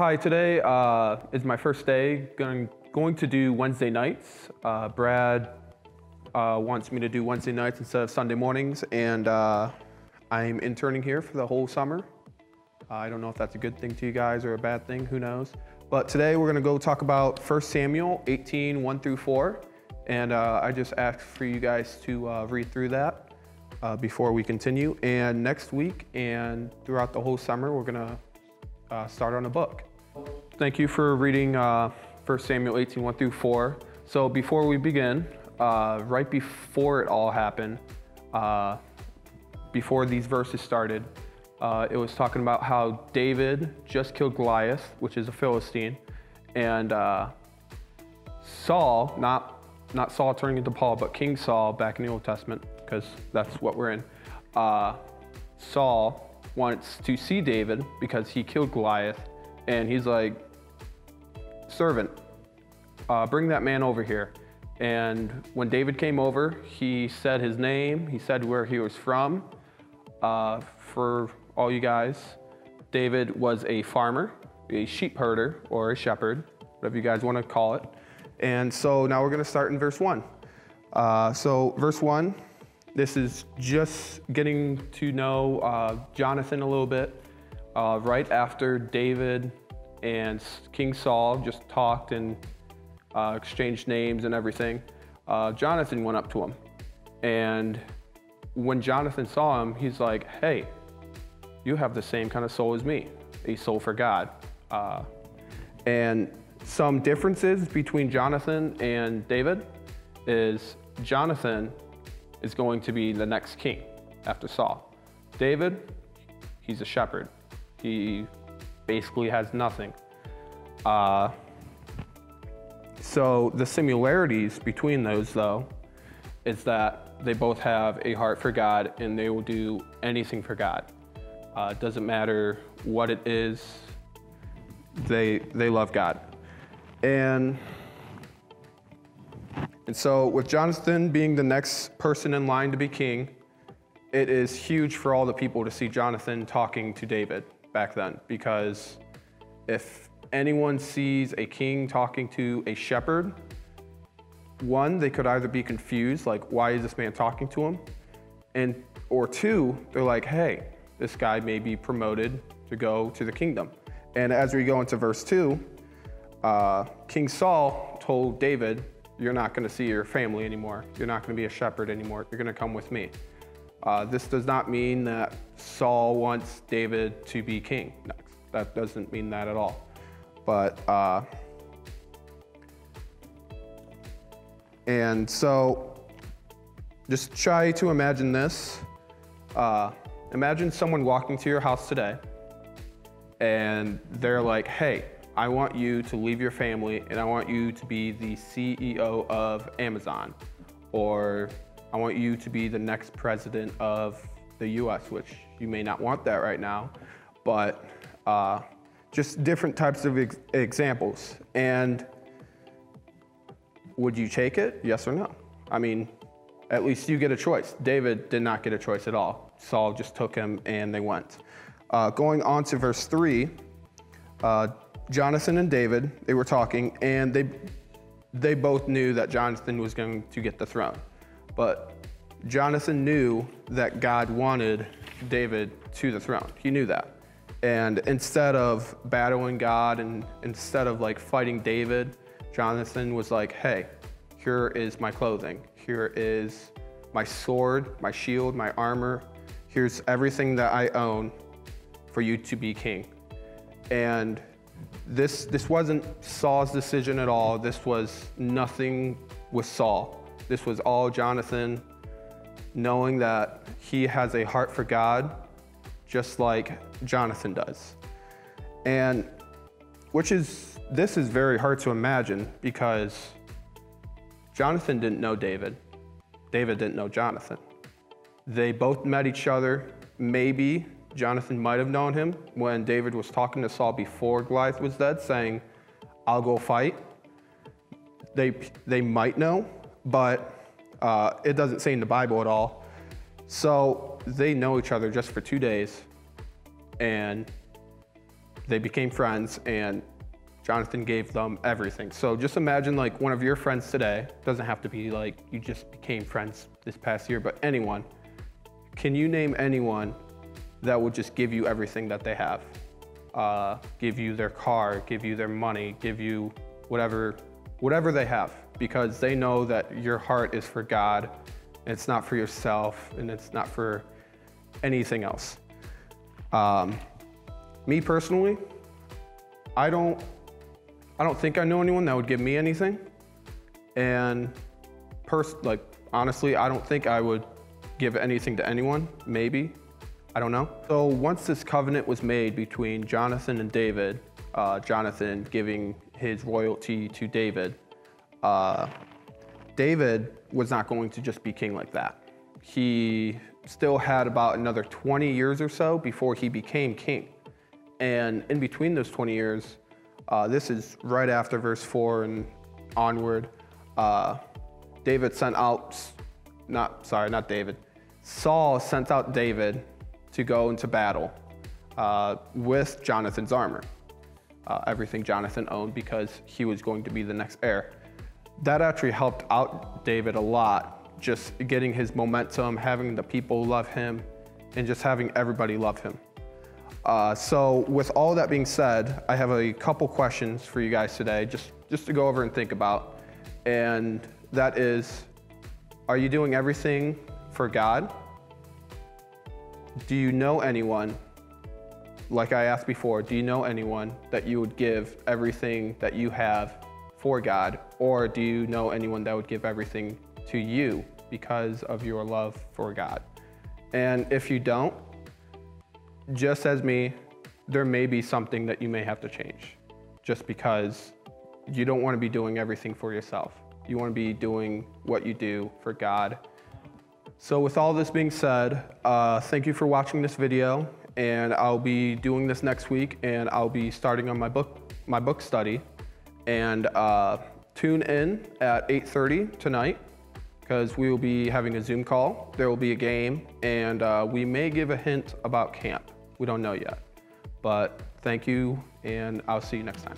Hi, today is my first day going to do Wednesday nights. Brad wants me to do Wednesday nights instead of Sunday mornings, and I'm interning here for the whole summer. I don't know if that's a good thing to you guys or a bad thing, who knows. But today we're gonna go talk about 1 Samuel 18, 1 through 4. And I just asked for you guys to read through that before we continue. And next week and throughout the whole summer, we're gonna start on a book. Thank you for reading 1 Samuel 18, 1 through 4. So before we begin, right before it all happened, before these verses started, it was talking about how David just killed Goliath, which is a Philistine, and Saul, not Saul turning into Paul, but King Saul back in the Old Testament, because that's what we're in. Saul wants to see David because he killed Goliath, and he's like, servant, bring that man over here. And when David came over, he said his name, he said where he was from. For all you guys, David was a farmer, a sheep herder, or a shepherd, whatever you guys want to call it. And so now we're going to start in verse 1. So verse 1, this is just getting to know Jonathan a little bit. Right after David and King Saul just talked and exchanged names and everything, Jonathan went up to him. And when Jonathan saw him, he's like, hey, you have the same kind of soul as me, a soul for God. And some differences between Jonathan and David is Jonathan is going to be the next king after Saul. David, he's a shepherd. He basically has nothing. So the similarities between those, though, is that they both have a heart for God and they will do anything for God. It doesn't matter what it is, they love God. And so with Jonathan being the next person in line to be king, it is huge for all the people to see Jonathan talking to David back then, because if anyone sees a king talking to a shepherd, one, they could either be confused, like, why is this man talking to him? Or two, they're like, hey, this guy may be promoted to go to the kingdom. And as we go into verse 2, King Saul told David, you're not going to see your family anymore. You're not going to be a shepherd anymore. You're going to come with me. This does not mean that Saul wants David to be king next. That doesn't mean that at all. But, and so just try to imagine this. Imagine someone walking to your house today and they're like, hey, I want you to leave your family and I want you to be the CEO of Amazon, or I want you to be the next president of the US, which you may not want that right now, but just different types of examples. And would you take it? Yes or no? I mean, at least you get a choice. David did not get a choice at all. Saul just took him and they went. Going on to verse 3, Jonathan and David, they were talking, and they both knew that Jonathan was going to get the throne. But Jonathan knew that God wanted David to the throne. He knew that. And instead of battling God and instead of like fighting David, Jonathan was like, hey, here is my clothing. Here is my sword, my shield, my armor. Here's everything that I own for you to be king. And this wasn't Saul's decision at all. This was nothing with Saul. This was all Jonathan, knowing that he has a heart for God, just like Jonathan does. And this is very hard to imagine, because Jonathan didn't know David. David didn't know Jonathan. They both met each other. Maybe Jonathan might have known him when David was talking to Saul before Goliath was dead, saying, I'll go fight. They might know, but it doesn't say in the Bible at all. So they know each other just for 2 days, and they became friends, and Jonathan gave them everything. So just imagine like one of your friends today, doesn't have to be like you just became friends this past year, but anyone. Can you name anyone that would just give you everything that they have? Give you their car, give you their money, give you whatever they have, because they know that your heart is for God, and it's not for yourself, and it's not for anything else. Me personally, I don't think I know anyone that would give me anything, and honestly, I don't think I would give anything to anyone. Maybe, I don't know. So once this covenant was made between Jonathan and David, Jonathan giving his royalty to David, David was not going to just be king like that. He still had about another 20 years or so before he became king. And in between those 20 years, this is right after verse 4 and onward, Saul sent out David to go into battle with Jonathan's armor. Everything Jonathan owned, because he was going to be the next heir. That actually helped out David a lot, just getting his momentum, having the people love him, and just having everybody love him. So with all that being said, I have a couple questions for you guys today, just to go over and think about. And that is, are you doing everything for God? Do you know anyone, like I asked before, do you know anyone that you would give everything that you have for God? Or do you know anyone that would give everything to you because of your love for God? And if you don't, just as me, there may be something that you may have to change, just because you don't want to be doing everything for yourself. You want to be doing what you do for God. So with all this being said, thank you for watching this video, and I'll be doing this next week, and I'll be starting on my book study. And tune in at 8:30 tonight, because we will be having a Zoom call. There will be a game, and we may give a hint about camp. We don't know yet. But thank you, and I'll see you next time.